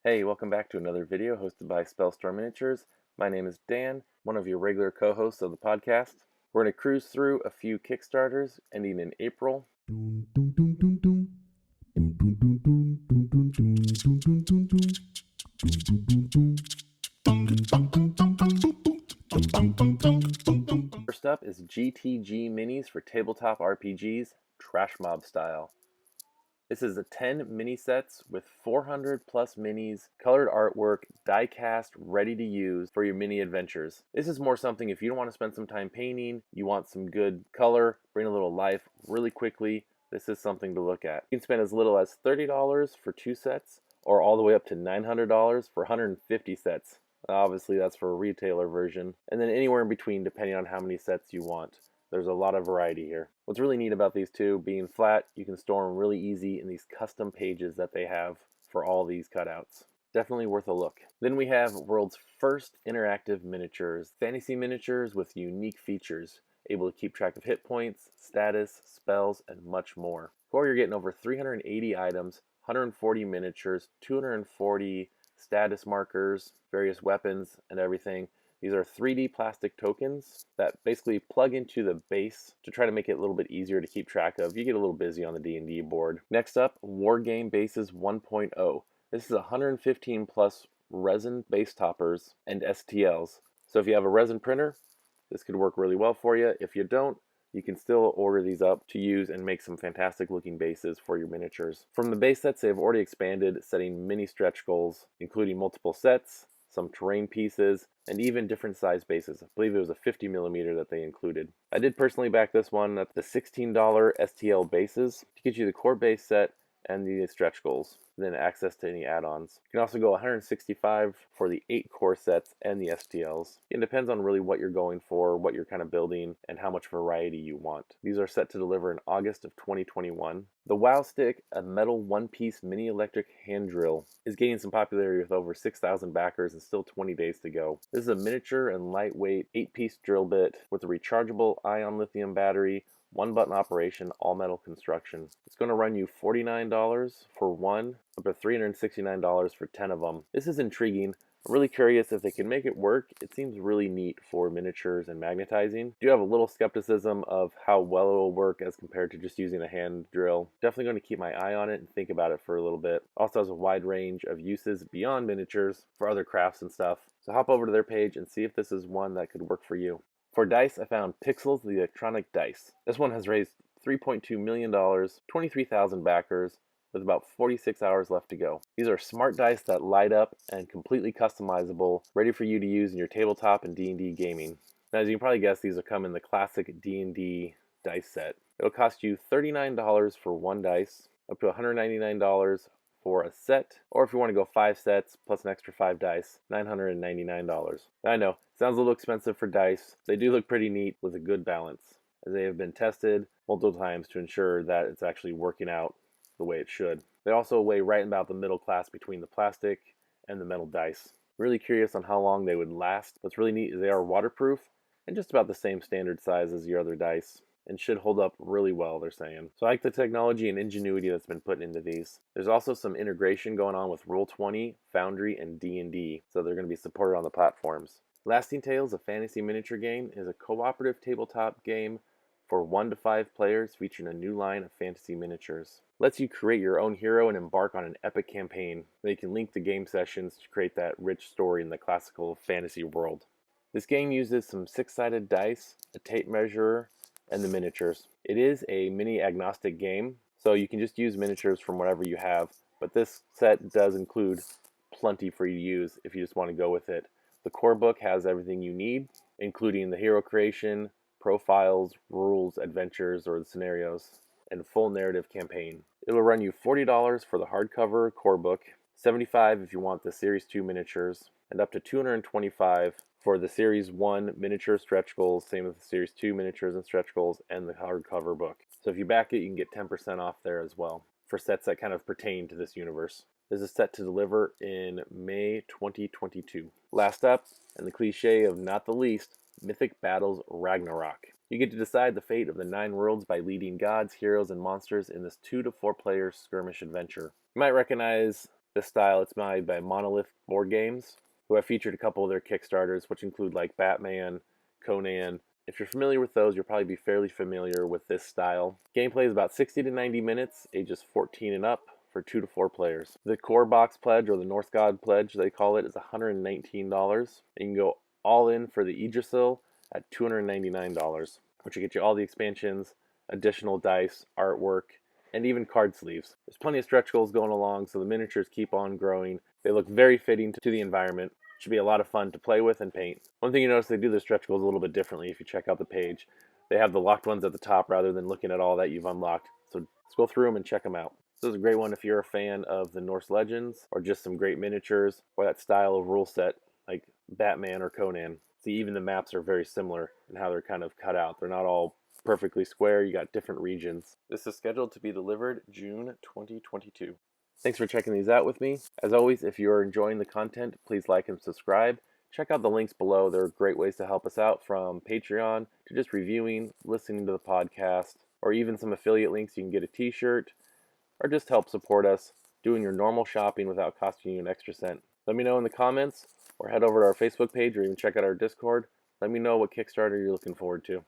Hey, welcome back to another video hosted by Spellstorm Miniatures. My name is Dan, one of your regular co-hosts of the podcast. We're going to cruise through a few Kickstarters ending in April. First up is GTG Minis for Tabletop RPGs, Trashmob style. This is a 10 mini sets with 400 plus minis, colored artwork, die cast, ready to use for your mini adventures. This is more something if you don't want to spend some time painting, you want some good color, bring a little life really quickly, this is something to look at. You can spend as little as $30 for 2 sets, or all the way up to $900 for 150 sets. Obviously that's for a retailer version, and then anywhere in between depending on how many sets you want. There's a lot of variety here. What's really neat about these two, being flat, you can store them really easy in these custom pages that they have for all these cutouts. Definitely worth a look. Then we have world's first interactive miniatures. Fantasy miniatures with unique features, able to keep track of hit points, status, spells, and much more. Or you're getting over 380 items, 140 miniatures, 240 status markers, various weapons, and everything. These are 3D plastic tokens that basically plug into the base to try to make it a little bit easier to keep track of. You get a little busy on the D&D board. Next up, Wargame Bases 1.0. This is 115 plus resin base toppers and STLs. So if you have a resin printer, this could work really well for you. If you don't, you can still order these up to use and make some fantastic looking bases for your miniatures. From the base sets, they've already expanded, setting mini stretch goals, including multiple sets, some terrain pieces, and even different size bases. I believe it was a 50 millimeter that they included. I did personally back this one at the $16 STL bases to get you the core base set and the stretch goals, and then access to any add-ons. You can also go 165 for the 8 core sets and the STLs. It depends on really what you're going for, what you're kind of building, and how much variety you want. These are set to deliver in August of 2021. The WOWSTICK, a metal one-piece mini electric hand drill, is gaining some popularity with over 6,000 backers and still 20 days to go. This is a miniature and lightweight 8-piece drill bit with a rechargeable ion lithium battery, 1-button operation, all metal construction. It's going to run you $49 for one, up to $369 for 10 of them. This is intriguing. I'm really curious if they can make it work. It seems really neat for miniatures and magnetizing. I do have a little skepticism of how well it will work as compared to just using a hand drill. Definitely going to keep my eye on it and think about it for a little bit. Also has a wide range of uses beyond miniatures for other crafts and stuff. So hop over to their page and see if this is one that could work for you. For dice, I found Pixels, the electronic dice. This one has raised $3.2 million, 23,000 backers, with about 46 hours left to go. These are smart dice that light up and completely customizable, ready for you to use in your tabletop and D&D gaming. Now, as you can probably guess, these will come in the classic D&D dice set. It'll cost you $39 for one dice, up to $199 for a set, or if you want to go 5 sets plus an extra 5 dice, $999. I know, sounds a little expensive for dice. They do look pretty neat with a good balance, as they have been tested multiple times to ensure that it's actually working out the way it should. They also weigh right about the middle class between the plastic and the metal dice. Really curious on how long they would last. What's really neat is they are waterproof and just about the same standard size as your other dice, and should hold up really well, they're saying. So I like the technology and ingenuity that's been put into these. There's also some integration going on with Roll20, Foundry, and D&D, so they're going to be supported on the platforms. Lasting Tales, a fantasy miniature game, is a cooperative tabletop game for 1 to 5 players featuring a new line of fantasy miniatures. Lets you create your own hero and embark on an epic campaign. They can link the game sessions to create that rich story in the classical fantasy world. This game uses some 6-sided dice, a tape measure, and the miniatures. It is a mini agnostic game, so you can just use miniatures from whatever you have, but this set does include plenty for you to use if you just want to go with it. The core book has everything you need, including the hero creation, profiles, rules, adventures, or the scenarios, and full narrative campaign. It will run you $40 for the hardcover core book, $75 if you want the Series 2 miniatures, and up to $225 for the Series 1 miniature stretch goals, same with the Series 2 miniatures and stretch goals, and the hardcover book. So if you back it, you can get 10% off there as well for sets that kind of pertain to this universe. This is set to deliver in May 2022. Last up, and the cliche of not the least, Mythic Battles Ragnarök. You get to decide the fate of the 9 worlds by leading gods, heroes, and monsters in this 2 to 4 player skirmish adventure. You might recognize This style, it's made by Monolith Wargames, who have featured a couple of their Kickstarters, which include like Batman, Conan. If you're familiar with those, you'll probably be fairly familiar with this style. Gameplay is about 60 to 90 minutes, ages 14 and up, for 2 to 4 players. The core box pledge, or the North God pledge they call it, is $119. You can go all in for the Yggdrasil at $299, which will get you all the expansions, additional dice, artwork, and even card sleeves. There's plenty of stretch goals going along, so the miniatures keep on growing. They look very fitting to the environment. Should be a lot of fun to play with and paint. One thing you notice, they do their stretch goals a little bit differently if you check out the page. They have the locked ones at the top rather than looking at all that you've unlocked. So let's go through them and check them out. This is a great one if you're a fan of the Norse legends or just some great miniatures or that style of rule set like Batman or Conan. See, even the maps are very similar in how they're kind of cut out. They're not all perfectly square. You got different regions. This is scheduled to be delivered June 2022. Thanks for checking these out with me. As always, if you're enjoying the content, please like and subscribe. Check out the links below. There are great ways to help us out, from Patreon to just reviewing, listening to the podcast, or even some affiliate links. You can get a t-shirt or just help support us doing your normal shopping without costing you an extra cent. Let me know in the comments, or head over to our Facebook page, or even check out our Discord. Let me know what Kickstarter you're looking forward to.